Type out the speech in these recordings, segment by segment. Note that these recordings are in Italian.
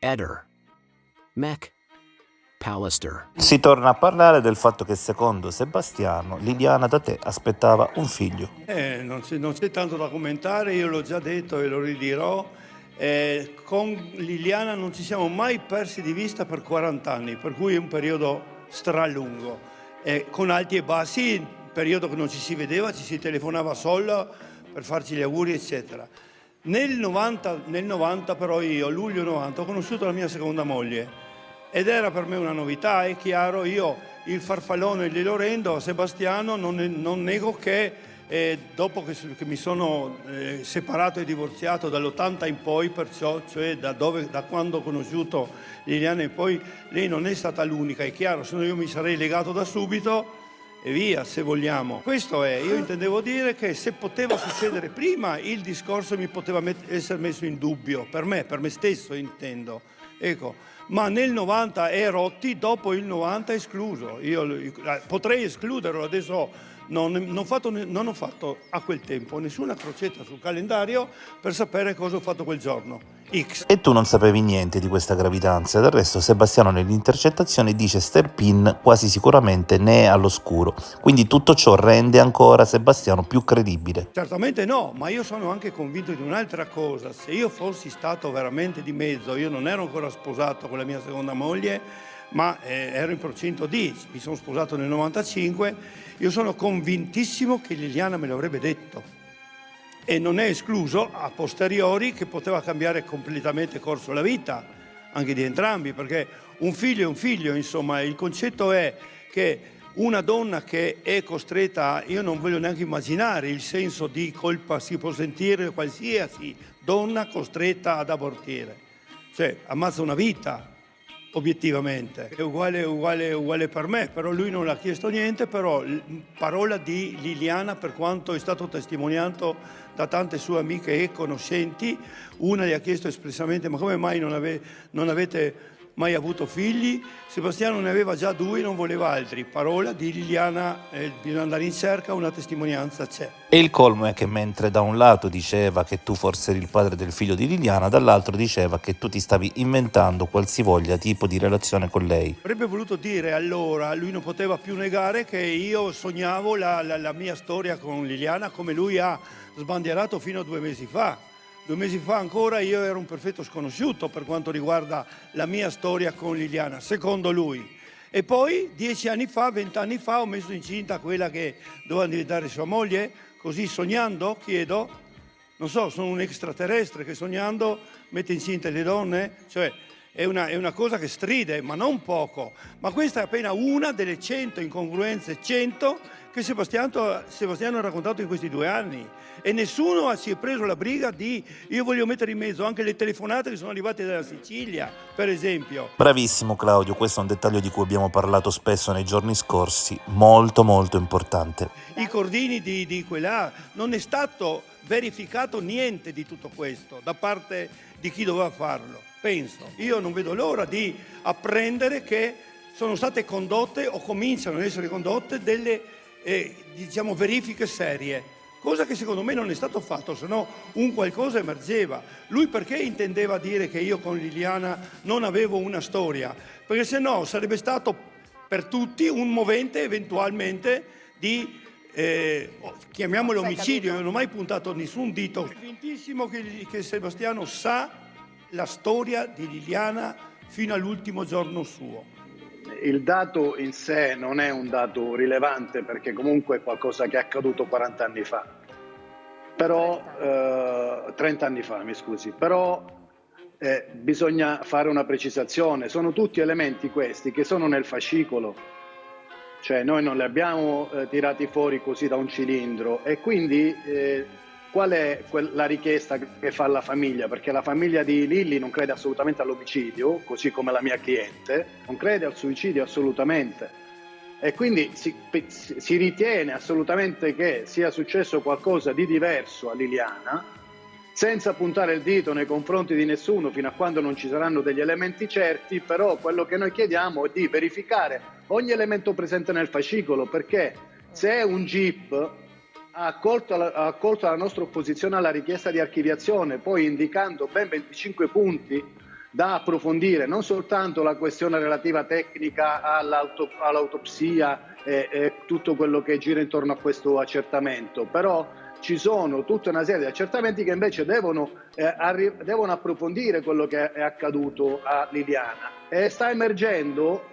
Eder, Mech, Pallister. Si torna a parlare del fatto che secondo Sebastiano Liliana da te aspettava un figlio. Non c'è tanto da commentare, io l'ho già detto e lo ridirò. Con Liliana non ci siamo mai persi di vista per 40 anni, per cui è un periodo stralungo, con alti e bassi, il periodo che non ci si vedeva, ci si telefonava solo per farci gli auguri, eccetera. Nel 90 però io, a luglio 90, ho conosciuto la mia seconda moglie ed era per me una novità, è chiaro, io il farfallone glielo rendo a Sebastiano, non nego che dopo che mi sono separato e divorziato dall'80 in poi, perciò, cioè da quando ho conosciuto Liliana in poi, lei non è stata l'unica, è chiaro, se no io mi sarei legato da subito e via, se vogliamo. Questo è, io intendevo dire che se poteva succedere prima, il discorso mi poteva essere messo in dubbio, per me stesso intendo, ecco. Ma nel 90 è rotti, dopo il 90 è escluso. Io potrei escluderlo, adesso non ho fatto a quel tempo nessuna crocetta sul calendario per sapere cosa ho fatto quel giorno. X. E tu non sapevi niente di questa gravidanza, del resto Sebastiano nell'intercettazione dice Sterpin quasi sicuramente ne è all'oscuro, quindi tutto ciò rende ancora Sebastiano più credibile. Certamente no, ma io sono anche convinto di un'altra cosa, se io fossi stato veramente di mezzo, io non ero ancora sposato con la mia seconda moglie, ma ero in procinto di, mi sono sposato nel 95, io sono convintissimo che Liliana me l'avrebbe detto. E non è escluso a posteriori che poteva cambiare completamente corso la vita, anche di entrambi, perché un figlio è un figlio, insomma, il concetto è che una donna che è costretta, io non voglio neanche immaginare il senso di colpa si può sentire qualsiasi donna costretta ad abortire, cioè ammazza una vita. Obiettivamente è uguale per me, però lui non ha chiesto niente, però parola di Liliana, per quanto è stato testimoniato da tante sue amiche e conoscenti, una gli ha chiesto espressamente ma come mai non avete mai avuto figli? Sebastiano ne aveva già 2, non voleva altri. Parola di Liliana, bisogna andare in cerca, una testimonianza c'è. E il colmo è che mentre da un lato diceva che tu forse eri il padre del figlio di Liliana, dall'altro diceva che tu ti stavi inventando qualsivoglia tipo di relazione con lei. Avrebbe voluto dire allora, lui non poteva più negare che io sognavo la mia storia con Liliana come lui ha sbandierato fino a 2 mesi fa. 2 mesi fa ancora io ero un perfetto sconosciuto per quanto riguarda la mia storia con Liliana, secondo lui. E poi 10 anni fa, 20 anni fa ho messo incinta quella che doveva diventare sua moglie, così sognando, chiedo, non so, sono un extraterrestre che sognando mette incinta le donne? Cioè è una cosa che stride, ma non poco. Ma questa è appena una delle 100 incongruenze, 100 che Sebastiano ha raccontato in questi 2 anni. E nessuno si è preso la briga di, io voglio mettere in mezzo anche le telefonate che sono arrivate dalla Sicilia, per esempio. Bravissimo Claudio, questo è un dettaglio di cui abbiamo parlato spesso nei giorni scorsi, molto molto importante. I cordini di quella, non è stato verificato niente di tutto questo da parte di chi doveva farlo, penso. Io non vedo l'ora di apprendere che sono state condotte o cominciano ad essere condotte delle verifiche serie. Cosa che secondo me non è stato fatto, se no un qualcosa emergeva. Lui perché intendeva dire che io con Liliana non avevo una storia? Perché se no sarebbe stato per tutti un movente eventualmente di, chiamiamolo omicidio, io non ho mai puntato nessun dito. Sono convintissimo che Sebastiano sa la storia di Liliana fino all'ultimo giorno suo. Il dato in sé non è un dato rilevante perché comunque è qualcosa che è accaduto 40 anni fa, però 30 anni fa, mi scusi, però bisogna fare una precisazione, sono tutti elementi questi che sono nel fascicolo, cioè noi non li abbiamo tirati fuori così da un cilindro e quindi qual è la richiesta che fa la famiglia? Perché la famiglia di Lilli non crede assolutamente all'omicidio, così come la mia cliente, non crede al suicidio assolutamente. E quindi si ritiene assolutamente che sia successo qualcosa di diverso a Liliana, senza puntare il dito nei confronti di nessuno fino a quando non ci saranno degli elementi certi, però quello che noi chiediamo è di verificare ogni elemento presente nel fascicolo, perché se è un GIP ha accolto la nostra opposizione alla richiesta di archiviazione, poi indicando ben 25 punti da approfondire, non soltanto la questione relativa tecnica all'autopsia e tutto quello che gira intorno a questo accertamento, però ci sono tutta una serie di accertamenti che invece devono approfondire quello che è accaduto a Liliana, e sta emergendo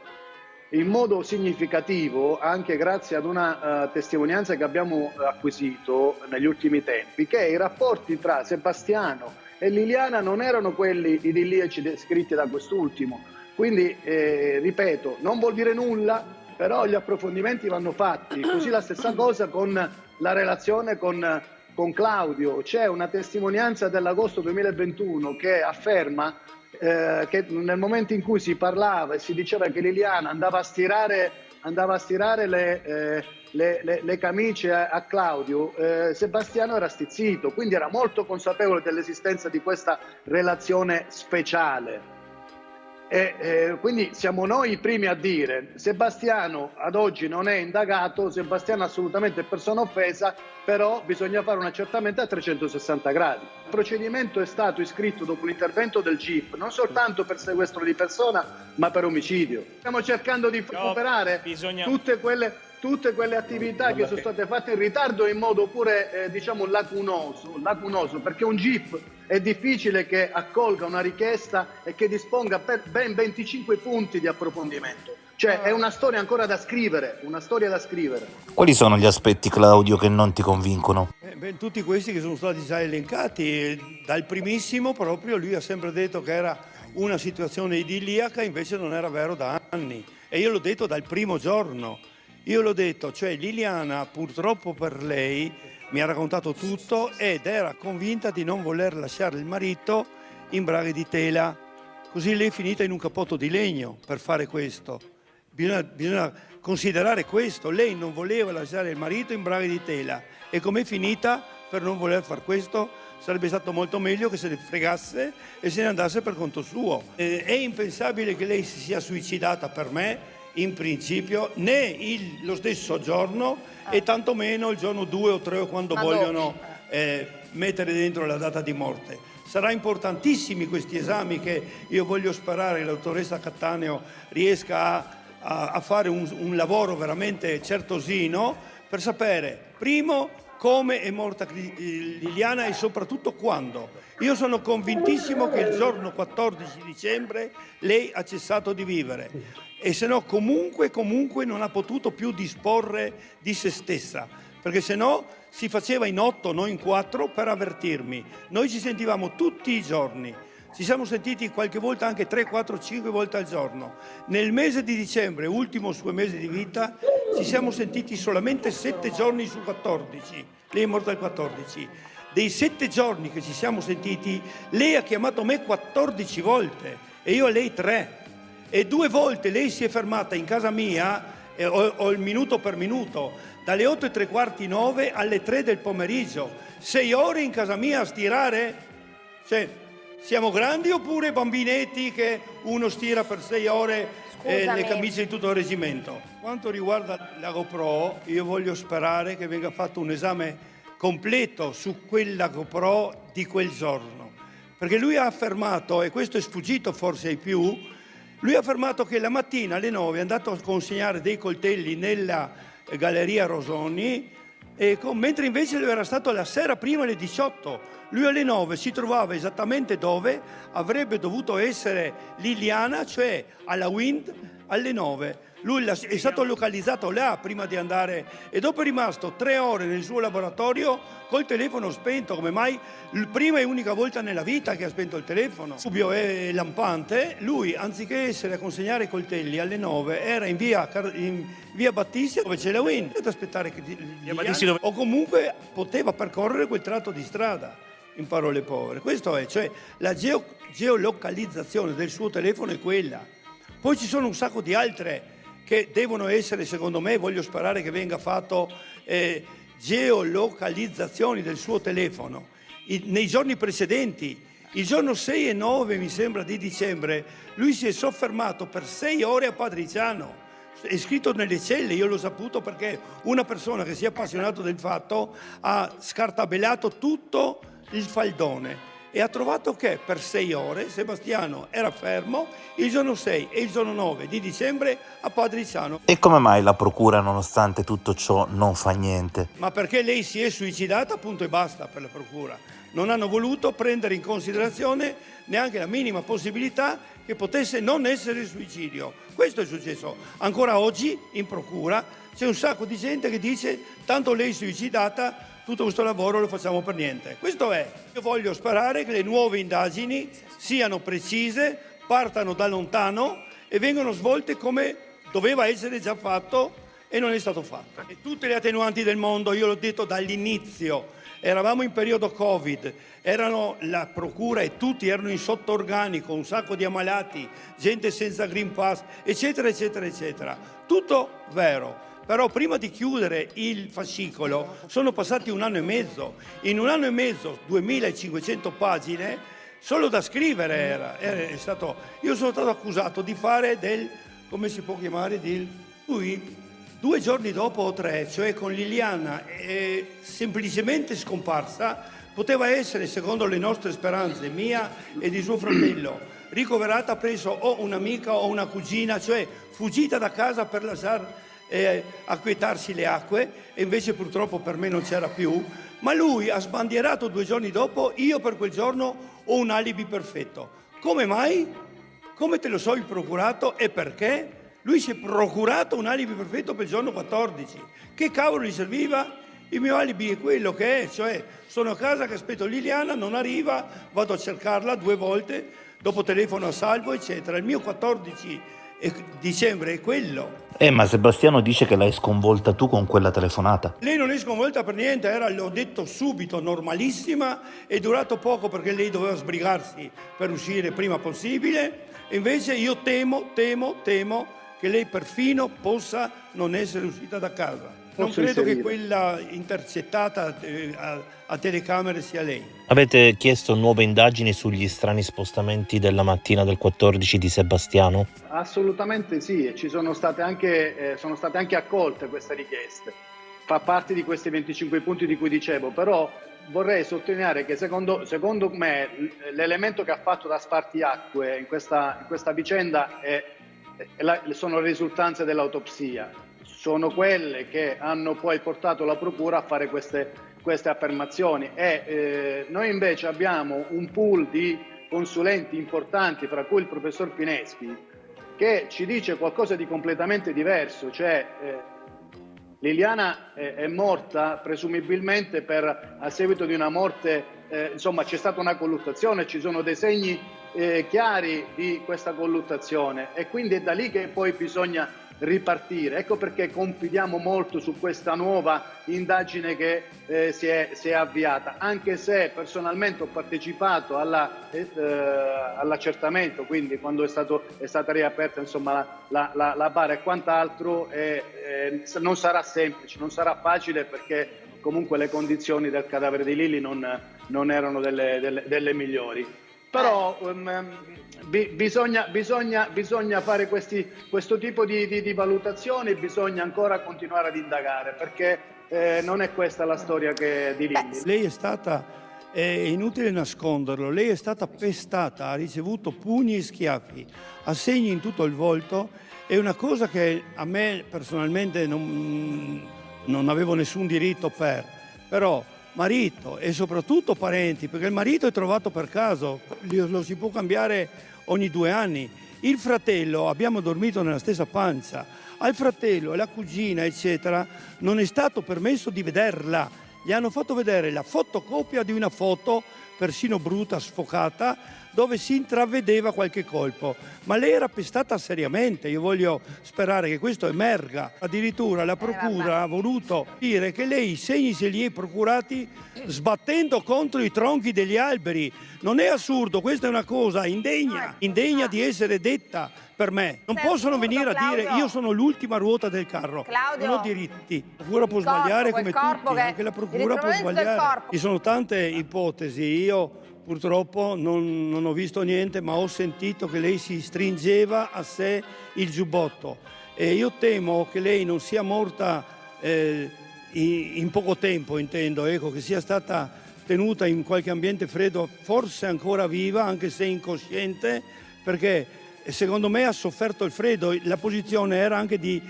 in modo significativo, anche grazie ad una testimonianza che abbiamo acquisito negli ultimi tempi, che i rapporti tra Sebastiano e Liliana non erano quelli idilliaci descritti da quest'ultimo. Quindi, ripeto, non vuol dire nulla, però gli approfondimenti vanno fatti. Così la stessa cosa con la relazione con Claudio. C'è una testimonianza dell'agosto 2021 che afferma che nel momento in cui si parlava e si diceva che Liliana andava a stirare le camicie a Claudio, Sebastiano era stizzito, quindi era molto consapevole dell'esistenza di questa relazione speciale. Quindi siamo noi i primi a dire: Sebastiano ad oggi non è indagato, Sebastiano assolutamente è persona offesa, però bisogna fare un accertamento a 360 gradi. Il procedimento è stato iscritto dopo l'intervento del GIP, non soltanto per sequestro di persona, ma per omicidio. Stiamo cercando di recuperare tutte quelle attività che sono state fatte in ritardo in modo pure lacunoso, perché un GIP è difficile che accolga una richiesta e che disponga per ben 25 punti di approfondimento. Cioè è una storia ancora da scrivere, Quali sono gli aspetti, Claudio, che non ti convincono? Tutti questi che sono stati già elencati, dal primissimo proprio lui ha sempre detto che era una situazione idilliaca, invece non era vero da anni. E io l'ho detto dal primo giorno. Cioè Liliana purtroppo per lei mi ha raccontato tutto ed era convinta di non voler lasciare il marito in braghe di tela. Così lei è finita in un cappotto di legno per fare questo. Bisogna considerare questo. Lei non voleva lasciare il marito in braghe di tela. E com'è finita per non voler fare questo? Sarebbe stato molto meglio che se ne fregasse e se ne andasse per conto suo. È impensabile che lei si sia suicidata, per me, in principio, né lo stesso giorno e tantomeno il giorno 2 o 3 quando vogliono mettere dentro la data di morte. Sarà importantissimi questi esami che io voglio sperare che la dottoressa Cattaneo riesca a fare un lavoro veramente certosino per sapere, primo, come è morta Liliana e soprattutto quando. Io sono convintissimo che il giorno 14 dicembre lei ha cessato di vivere e se no comunque non ha potuto più disporre di se stessa, perché se no si faceva in 8, non in 4 per avvertirmi. Noi ci sentivamo tutti i giorni, ci siamo sentiti qualche volta anche 3, 4, 5 volte al giorno. Nel mese di dicembre, ultimo suo mese di vita, ci siamo sentiti solamente 7 giorni su 14. Lei è morta il 14. Dei 7 giorni che ci siamo sentiti, lei ha chiamato me 14 volte e io a lei 3. E 2 volte lei si è fermata in casa mia, ho il minuto per minuto, dalle 8:15, 9 alle 3 del pomeriggio. 6 ore in casa mia a stirare? Cioè, siamo grandi oppure bambinetti che uno stira per 6 ore le camicie di tutto il reggimento? Quanto riguarda la GoPro, io voglio sperare che venga fatto un esame completo su quella GoPro di quel giorno. Perché lui ha affermato, e questo è sfuggito forse ai più, lui ha affermato che la mattina alle 9 è andato a consegnare dei coltelli nella Galleria Rosoni, mentre invece lui era stato la sera prima alle 18. Lui alle 9 si trovava esattamente dove avrebbe dovuto essere Liliana, cioè alla Wind alle 9. Lui è stato localizzato là prima di andare e dopo è rimasto 3 ore nel suo laboratorio col telefono spento. Come mai? Prima e unica volta nella vita che ha spento il telefono. Il dubbio è lampante. Lui, anziché essere a consegnare i coltelli alle 9, era in via Battista dove c'è la Wind ad aspettare che o comunque poteva percorrere quel tratto di strada, in parole povere. Questo è, cioè la geolocalizzazione del suo telefono è quella. Poi ci sono un sacco di altre che devono essere, secondo me, voglio sperare che venga fatto geolocalizzazioni del suo telefono. Nei giorni precedenti, il giorno 6 e 9 mi sembra di dicembre, lui si è soffermato per 6 ore a Padriciano. È scritto nelle celle, io l'ho saputo perché una persona che si è appassionato del fatto ha scartabellato tutto il faldone. e ha trovato che per 6 ore Sebastiano era fermo il giorno 6 e il giorno 9 di dicembre a Padriciano. E come mai la procura, nonostante tutto ciò, non fa niente? Ma perché lei si è suicidata, punto e basta per la procura. Non hanno voluto prendere in considerazione neanche la minima possibilità che potesse non essere suicidio. Questo è successo. Ancora oggi in procura c'è un sacco di gente che dice tanto lei è suicidata, tutto questo lavoro lo facciamo per niente. Questo è. Io voglio sperare che le nuove indagini siano precise, partano da lontano e vengano svolte come doveva essere già fatto e non è stato fatto. E tutte le attenuanti del mondo, io l'ho detto dall'inizio, eravamo in periodo Covid, la procura e tutti erano in sottorganico, un sacco di ammalati, gente senza Green Pass, eccetera, eccetera, eccetera. Tutto vero. Però prima di chiudere il fascicolo sono passati 1 anno e mezzo. In 1 anno e mezzo, 2500 pagine, solo da scrivere era. Io sono stato accusato di fare come si può chiamare, lui 2 giorni dopo o 3, cioè con Liliana semplicemente scomparsa, poteva essere, secondo le nostre speranze, mia e di suo fratello, ricoverata presso o un'amica o una cugina, cioè fuggita da casa per lasciare acquietarsi le acque, e invece purtroppo per me non c'era più, ma lui ha sbandierato 2 giorni dopo: io per quel giorno ho un alibi perfetto. Come mai? Come te lo so il procurato e perché? Lui si è procurato un alibi perfetto per il giorno 14. Che cavolo gli serviva? Il mio alibi è quello che è, cioè sono a casa che aspetto Liliana, non arriva, vado a cercarla 2 volte, dopo telefono a Salvo, eccetera. Il mio 14 dicembre è quello. Ma Sebastiano dice che l'hai sconvolta tu con quella telefonata. Lei non è sconvolta per niente, l'ho detto subito, normalissima, è durato poco perché lei doveva sbrigarsi per uscire prima possibile, e invece io temo che lei perfino possa non essere uscita da casa. Non credo che quella intercettata a telecamere sia lei. Avete chiesto nuove indagini sugli strani spostamenti della mattina del 14 di Sebastiano? Assolutamente sì, e sono state anche accolte queste richieste. Fa parte di questi 25 punti di cui dicevo, però vorrei sottolineare che secondo me l'elemento che ha fatto da spartiacque in questa vicenda sono le risultanze dell'autopsia. Sono quelle che hanno poi portato la procura a fare queste affermazioni, e noi invece abbiamo un pool di consulenti importanti, fra cui il professor Fineschi, che ci dice qualcosa di completamente diverso, cioè Liliana è morta presumibilmente a seguito di una morte, insomma c'è stata una colluttazione, ci sono dei segni chiari di questa colluttazione, e quindi è da lì che poi bisogna ripartire. Ecco perché confidiamo molto su questa nuova indagine che si è avviata, anche se personalmente ho partecipato all'accertamento, quindi quando è stata riaperta, insomma, la bara e quant'altro, non sarà semplice, non sarà facile, perché comunque le condizioni del cadavere di Lili non erano delle migliori. Però bisogna fare questo tipo di valutazioni, bisogna ancora continuare ad indagare, perché non è questa la storia di Lili. Lei è inutile nasconderlo, lei è stata pestata, ha ricevuto pugni e schiaffi, ha segni in tutto il volto. È una cosa che a me personalmente non avevo nessun diritto però marito e soprattutto parenti, perché il marito è trovato per caso, lo si può cambiare ogni 2 anni. Il fratello, abbiamo dormito nella stessa pancia, al fratello e la cugina, eccetera, non è stato permesso di vederla. Gli hanno fatto vedere la fotocopia di una foto, persino brutta, sfocata, dove si intravedeva qualche colpo, ma lei era pestata seriamente. Io voglio sperare che questo emerga. Addirittura la procura ha voluto dire che lei i segni se li è procurati sbattendo contro i tronchi degli alberi. Non è assurdo, questa è una cosa indegna di essere detta per me. Non possono venire a dire io sono l'ultima ruota del carro. Claudio, non ho diritti. La procura può sbagliare come tutti, anche la procura può sbagliare. Ci sono tante ipotesi. Io purtroppo non ho visto niente, ma ho sentito che lei si stringeva a sé il giubbotto, e io temo che lei non sia morta in poco tempo, intendo, ecco, che sia stata tenuta in qualche ambiente freddo, forse ancora viva, anche se incosciente, perché secondo me ha sofferto il freddo. La posizione era anche di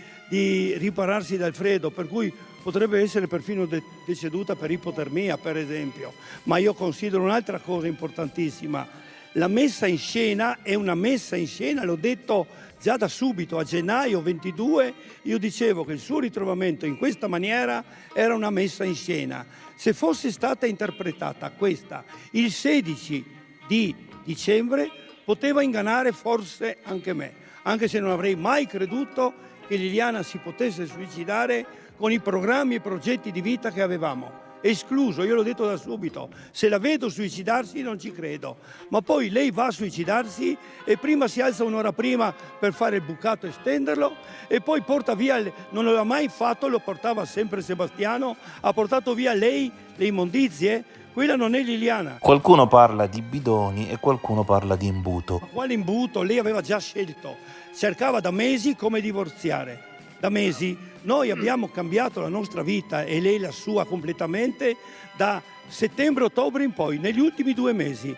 ripararsi dal freddo, per cui potrebbe essere perfino deceduta per ipotermia, per esempio. Ma io considero un'altra cosa importantissima: la messa in scena è una messa in scena, l'ho detto già da subito, a gennaio 22 io dicevo che il suo ritrovamento in questa maniera era una messa in scena. Se fosse stata interpretata questa il 16 di dicembre poteva ingannare forse anche me, anche se non avrei mai creduto che Liliana si potesse suicidare con i programmi e progetti di vita che avevamo. Escluso, io l'ho detto da subito, se la vedo suicidarsi non ci credo, ma poi lei va a suicidarsi e prima si alza un'ora prima per fare il bucato e stenderlo e poi porta via, non l'aveva mai fatto, lo portava sempre Sebastiano, ha portato via lei le immondizie, quella non è Liliana. Qualcuno parla di bidoni e qualcuno parla di imbuto. Ma quale imbuto? Lei aveva già scelto, cercava da mesi come divorziare. Da mesi noi abbiamo cambiato la nostra vita e lei la sua completamente da settembre-ottobre in poi, negli ultimi 2 mesi.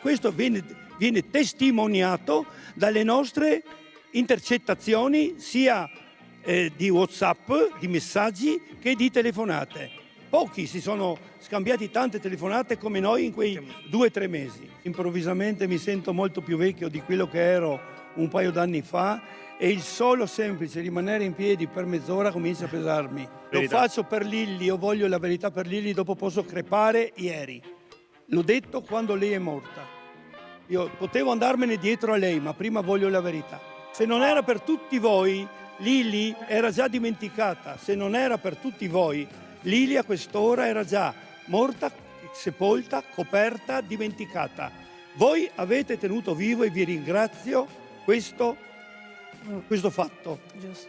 Questo viene testimoniato dalle nostre intercettazioni sia di WhatsApp, di messaggi, che di telefonate. Pochi si sono scambiati tante telefonate come noi in quei 2 o 3 mesi. Improvvisamente mi sento molto più vecchio di quello che ero un paio d'anni fa e il solo semplice rimanere in piedi per mezz'ora comincia a pesarmi. Lo faccio per Lilli, io voglio la verità per Lilli, dopo posso crepare ieri. L'ho detto quando lei è morta. Io potevo andarmene dietro a lei, ma prima voglio la verità. Se non era per tutti voi, Lilli era già dimenticata. Se non era per tutti voi, Lilli a quest'ora era già morta, sepolta, coperta, dimenticata. Voi avete tenuto vivo e vi ringrazio questo fatto.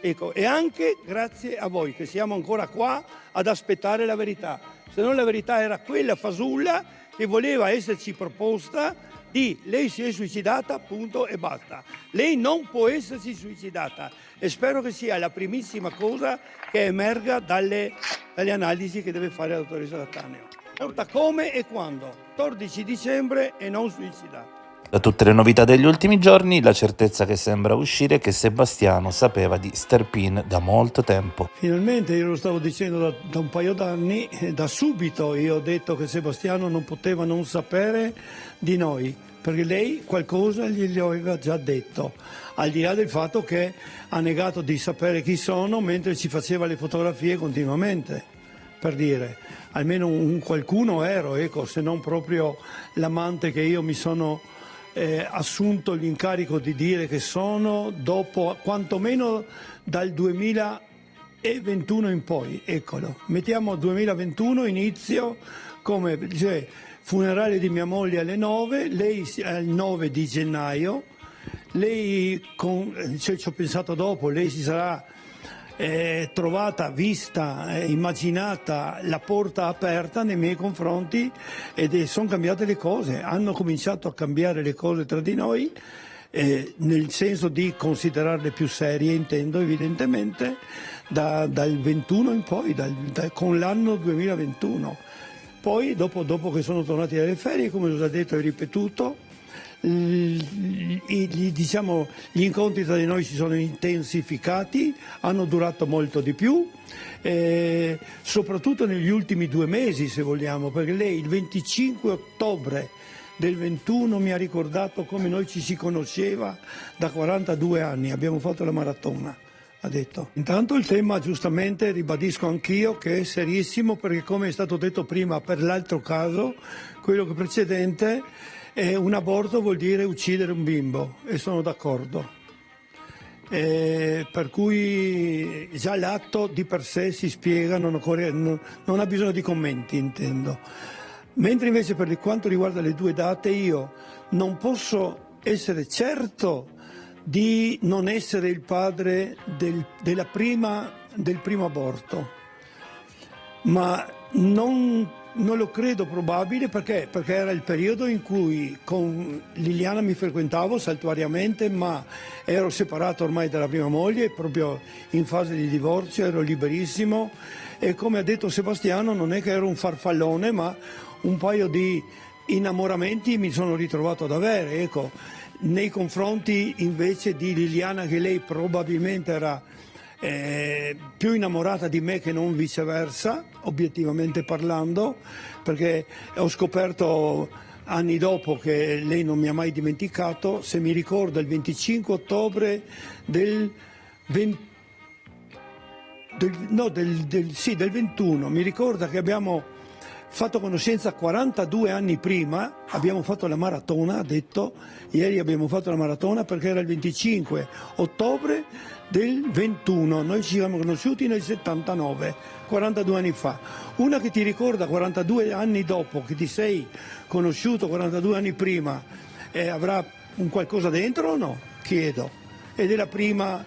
Ecco, e anche grazie a voi che siamo ancora qua ad aspettare la verità. Se no la verità era quella fasulla che voleva esserci proposta di lei si è suicidata, punto e basta. Lei non può essersi suicidata e spero che sia la primissima cosa che emerga dalle analisi che deve fare la dottoressa Cattaneo. Porta come e quando? 14 dicembre e non suicidata. Da tutte le novità degli ultimi giorni, la certezza che sembra uscire è che Sebastiano sapeva di Sterpin da molto tempo. Finalmente, io lo stavo dicendo da un paio d'anni, da subito io ho detto che Sebastiano non poteva non sapere di noi, perché lei qualcosa gli aveva già detto, al di là del fatto che ha negato di sapere chi sono mentre ci faceva le fotografie continuamente, per dire, almeno qualcuno ero, ecco, se non proprio l'amante che io mi sono assunto l'incarico di dire che sono dopo quantomeno dal 2021 in poi, eccolo, mettiamo 2021 inizio come funerale di mia moglie alle 9, lei al 9 di gennaio, lei ci ho pensato dopo, lei si sarà trovata, vista, immaginata la porta aperta nei miei confronti ed sono cambiate le cose, hanno cominciato a cambiare le cose tra di noi, nel senso di considerarle più serie, intendo evidentemente, dal 21 in poi, con l'anno 2021. Poi dopo che sono tornati dalle ferie, come ho già detto e ripetuto, gli incontri tra di noi si sono intensificati, hanno durato molto di più, soprattutto negli ultimi 2 mesi, se vogliamo, perché lei il 25 ottobre del 21 mi ha ricordato come noi ci si conosceva da 42 anni, abbiamo fatto la maratona, ha detto. Intanto il tema, giustamente, ribadisco anch'io, che è serissimo, perché come è stato detto prima per l'altro caso, quello che precedente, un aborto vuol dire uccidere un bimbo e sono d'accordo. Per cui già l'atto di per sé si spiega, non ha bisogno di commenti, intendo. Mentre invece per quanto riguarda le 2 date io non posso essere certo di non essere il padre del primo aborto, ma non non lo credo probabile perché era il periodo in cui con Liliana mi frequentavo saltuariamente, ma ero separato ormai dalla prima moglie, proprio in fase di divorzio, ero liberissimo e come ha detto Sebastiano non è che ero un farfallone, ma un paio di innamoramenti mi sono ritrovato ad avere, ecco, nei confronti invece di Liliana, che lei probabilmente era più innamorata di me che non viceversa, obiettivamente parlando, perché ho scoperto anni dopo che lei non mi ha mai dimenticato. Se mi ricordo, il 25 ottobre del 21, mi ricorda che abbiamo fatto conoscenza 42 anni prima, abbiamo fatto la maratona, ha detto, ieri abbiamo fatto la maratona perché era il 25 ottobre del 21, noi ci siamo conosciuti nel 79, 42 anni fa. Una che ti ricorda 42 anni dopo che ti sei conosciuto 42 anni prima, avrà un qualcosa dentro o no? Chiedo. Ed è la prima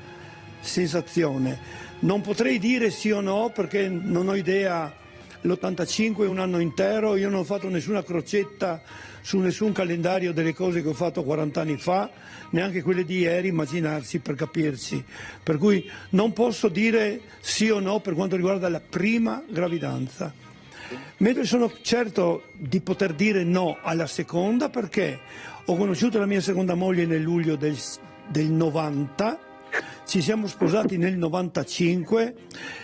sensazione. Non potrei dire sì o no perché non ho idea. L'85 è un anno intero, io non ho fatto nessuna crocetta su nessun calendario delle cose che ho fatto 40 anni fa, neanche quelle di ieri, immaginarsi per capirsi. Per cui non posso dire sì o no per quanto riguarda la prima gravidanza. Mentre sono certo di poter dire no alla seconda perché ho conosciuto la mia seconda moglie nel luglio del 90, ci siamo sposati nel 95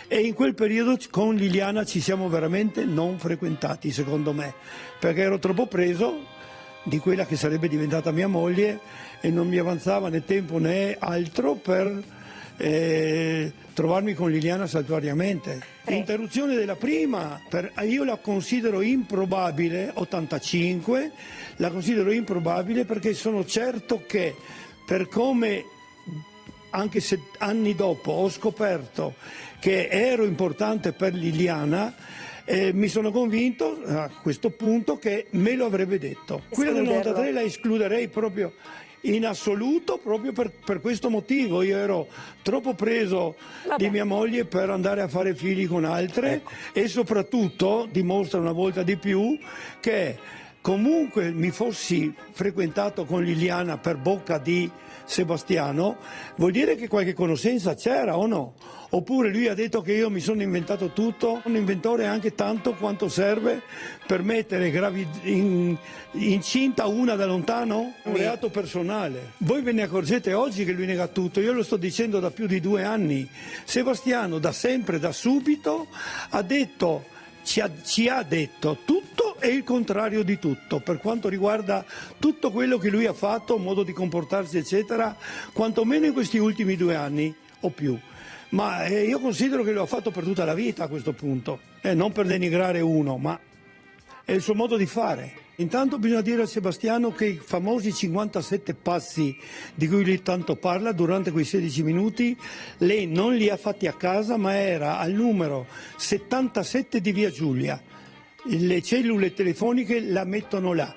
e in quel periodo con Liliana ci siamo veramente non frequentati, secondo me, perché ero troppo preso di quella che sarebbe diventata mia moglie e non mi avanzava né tempo né altro per trovarmi con Liliana saltuariamente. L'interruzione della prima, io la considero improbabile, 85, la considero improbabile perché sono certo che per come anche se anni dopo ho scoperto che ero importante per Liliana, mi sono convinto a questo punto che me lo avrebbe detto. Quella del 93 la escluderei proprio in assoluto, proprio per questo motivo. Io ero troppo preso di mia moglie per andare a fare figli con altre, e soprattutto dimostra una volta di più che comunque mi fossi frequentato con Liliana per bocca di Sebastiano, vuol dire che qualche conoscenza c'era o no? Oppure lui ha detto che io mi sono inventato tutto, un inventore anche tanto quanto serve per mettere incinta una da lontano? Un reato personale. Voi ve ne accorgete oggi che lui nega tutto, io lo sto dicendo da più di 2 anni. Sebastiano da sempre, da subito, ha detto, ci ha detto tutto e il contrario di tutto per quanto riguarda tutto quello che lui ha fatto, modo di comportarsi eccetera, quantomeno in questi ultimi 2 anni o più. Ma io considero che lo ha fatto per tutta la vita a questo punto, non per denigrare uno, ma è il suo modo di fare. Intanto bisogna dire a Sebastiano che i famosi 57 passi di cui lui tanto parla durante quei 16 minuti, lei non li ha fatti a casa, ma era al numero 77 di Via Giulia. Le cellule telefoniche la mettono là,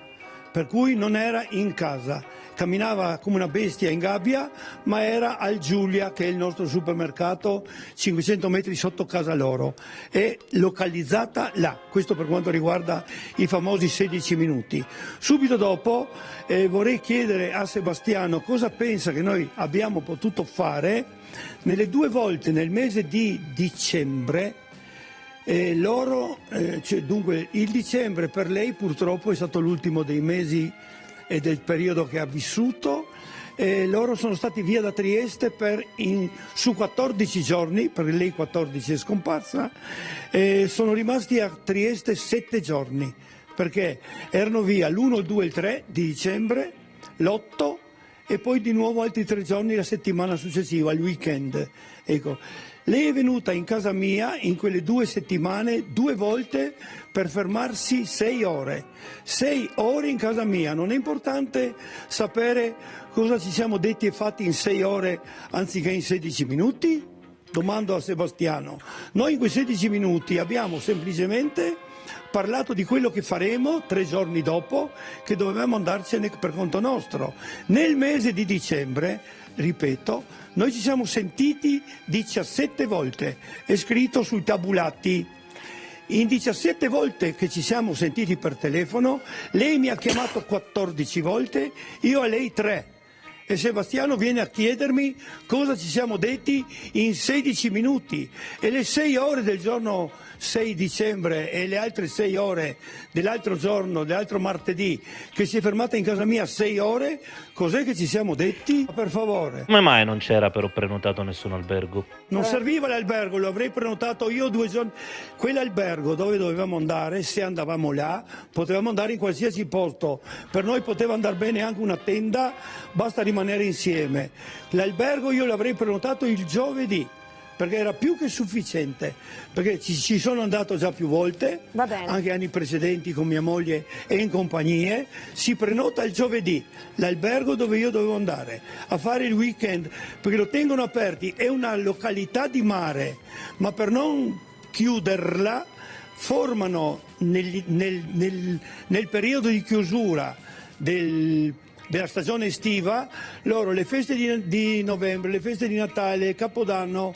per cui non era in casa. Camminava come una bestia in gabbia, ma era al Giulia, che è il nostro supermercato, 500 metri sotto casa loro. È localizzata là, questo per quanto riguarda i famosi 16 minuti. Subito dopo vorrei chiedere a Sebastiano cosa pensa che noi abbiamo potuto fare nelle 2 volte nel mese di dicembre. Dunque il dicembre per lei purtroppo è stato l'ultimo dei mesi e del periodo che ha vissuto. Loro sono stati via da Trieste su 14 giorni, perché lei 14 è scomparsa, sono rimasti a Trieste 7 giorni, perché erano via l'1, il 2 e il 3 di dicembre, l'8 e poi di nuovo altri 3 giorni la settimana successiva, il weekend. Ecco. Lei è venuta in casa mia in quelle 2 settimane 2 volte per fermarsi 6 ore. 6 ore in casa mia. Non è importante sapere cosa ci siamo detti e fatti in 6 ore anziché in 16 minuti? Domando a Sebastiano. Noi in quei 16 minuti abbiamo semplicemente parlato di quello che faremo 3 giorni dopo, che dovevamo andarcene per conto nostro. Nel mese di dicembre, ripeto, noi ci siamo sentiti 17 volte, è scritto sui tabulati. In 17 volte che ci siamo sentiti per telefono, lei mi ha chiamato 14 volte, io a lei 3. E Sebastiano viene a chiedermi cosa ci siamo detti in 16 minuti. E le 6 ore del giorno 6 dicembre e le altre 6 ore dell'altro giorno, dell'altro martedì, che si è fermata in casa mia 6 ore, cos'è che ci siamo detti? Per favore. Come mai non c'era però prenotato nessun albergo? Non serviva l'albergo, lo avrei prenotato io 2 giorni. Quell'albergo dove dovevamo andare, se andavamo là, potevamo andare in qualsiasi posto. Per noi poteva andare bene anche una tenda, basta rimanere insieme. L'albergo io l'avrei prenotato il giovedì, perché era più che sufficiente, perché ci sono andato già più volte, Va bene. anche anni precedenti con mia moglie e in compagnie. Si prenota il giovedì l'albergo dove io dovevo andare a fare il weekend, perché lo tengono aperti, è una località di mare, ma per non chiuderla formano nel periodo di chiusura della stagione estiva, loro le feste di novembre, le feste di Natale, Capodanno,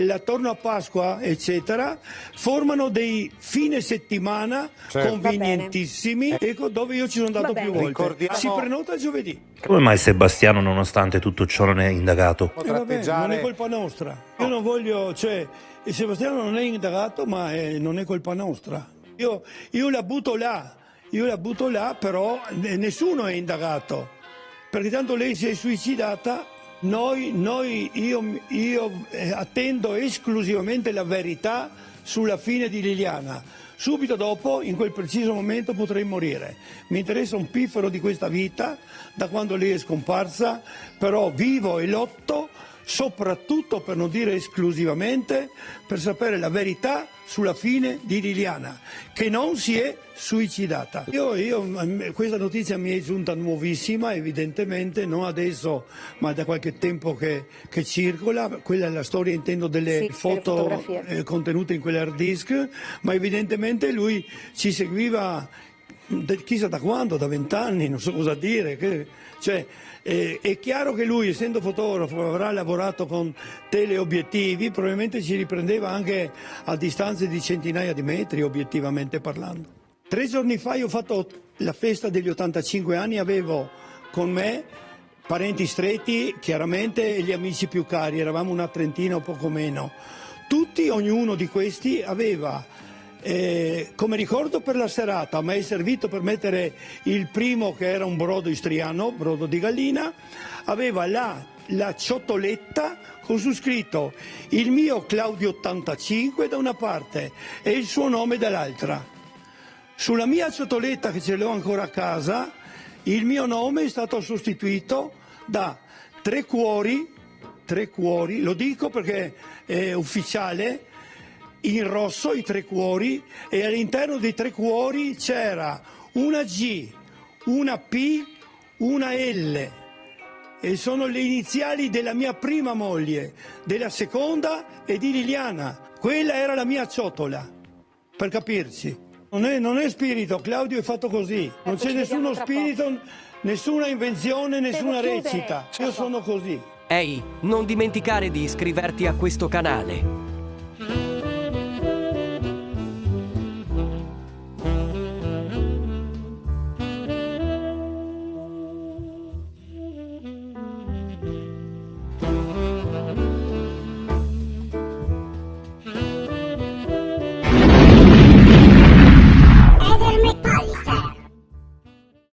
attorno a Pasqua, eccetera, formano dei fine settimana convenientissimi, ecco, dove io ci sono andato Va più bene. volte. Si prenota il giovedì. Come mai Sebastiano, nonostante tutto ciò, non è indagato? E vabbè, non è colpa nostra. Io non voglio, cioè, Sebastiano non è indagato, ma non è colpa nostra. Io la butto là, però nessuno è indagato. Perché tanto lei si è suicidata, io attendo esclusivamente la verità sulla fine di Liliana. Subito dopo, in quel preciso momento, potrei morire. Mi interessa un piffero di questa vita, da quando lei è scomparsa, però vivo e lotto, soprattutto, per non dire esclusivamente, per sapere la verità sulla fine di Liliana, che non si è suicidata. Questa notizia mi è giunta nuovissima, evidentemente, non adesso, ma da qualche tempo che circola. Quella è la storia, intendo, delle foto fotografie. contenute in quell'hard disk, ma evidentemente lui ci seguiva chissà da quando, da 20 anni, non so cosa dire. È chiaro che lui, essendo fotografo, avrà lavorato con teleobiettivi, probabilmente ci riprendeva anche a distanze di centinaia di metri, obiettivamente parlando. 3 giorni fa io ho fatto la festa degli 85 anni, avevo con me parenti stretti, chiaramente, e gli amici più cari, eravamo una trentina o poco meno. Tutti, ognuno di questi aveva come ricordo per la serata, ma è servito per mettere il primo, che era un brodo istriano, brodo di gallina, aveva la ciotoletta con su scritto il mio Claudio 85 da una parte e il suo nome dall'altra. Sulla mia ciotoletta, che ce l'ho ancora a casa, il mio nome è stato sostituito da 3 cuori, lo dico perché è ufficiale, in rosso i 3 cuori, e all'interno dei 3 cuori c'era una G, una P, una L, e sono le iniziali della mia prima moglie, della seconda e di Liliana. Quella era la mia ciotola, per capirci. Non è spirito, Claudio è fatto così, non c'è nessuno spirito, nessuna invenzione, nessuna recita. Io sono così. Ehi, non dimenticare di iscriverti a questo canale.